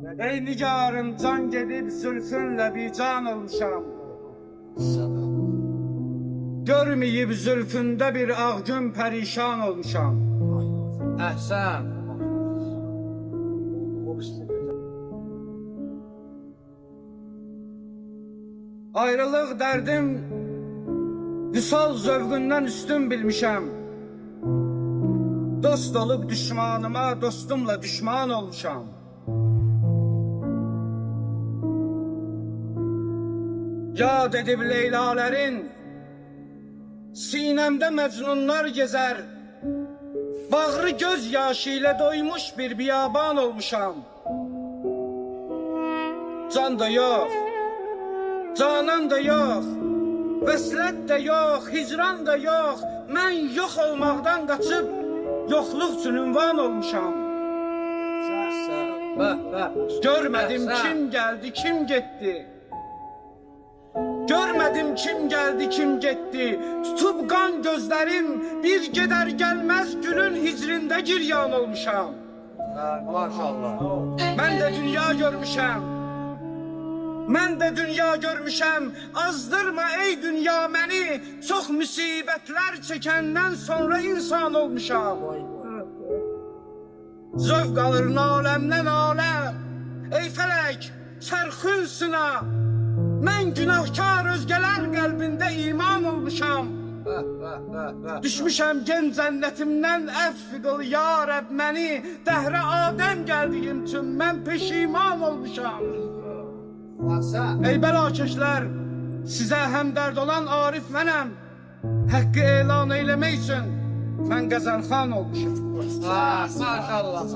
Ey nigarım can gedib zülfünlə bir can olmuşam. Görmeyib zülfündə bir ağ gün perişan olmuşam. Əhsən. Ayrılıq dərdim vüsal zövqündən üstün bilmişəm. Dost olub düşmanıma, dostumla düşman olmuşam. Yad edib Leyla'lərin sinemde mecnunlar gezer. Bağrı göz yaşı ile doymuş bir biyaban olmuşam. Can da yok, canan da yok, vəslət de yok, hicran da yok. Mən yok olmaktan kaçıp yokluk üçün ünvan olmuşam. Görmedim kim geldi, kim gitti. Görmedim kim geldi, kim gitti. Tutup kan gözlerim bir gider gelmez gülün hicrində giryan olmuşam. Maşallah. Ben de dünya görmüşem. Ben de dünya görmüşem. Azdırma ey dünya beni. Çok musibetler çekenden sonra insan olmuşam. Zövq alır alemden alem. Ey felek çərxün sına. Mən günahkar özgeler kalbinde iman olmuşam. Düşmüşəm gen cənnətimdən əff qıl ya Rəbb məni. Dəhrə Adəm gəldiyim üçün mən peşiman olmuşam. Ey bəlakəşlər, sizə həmdərd olan Arif mənəm. Haqqı elan eyləmək üçün mən qəzəlxan olmuşam. Maşallah.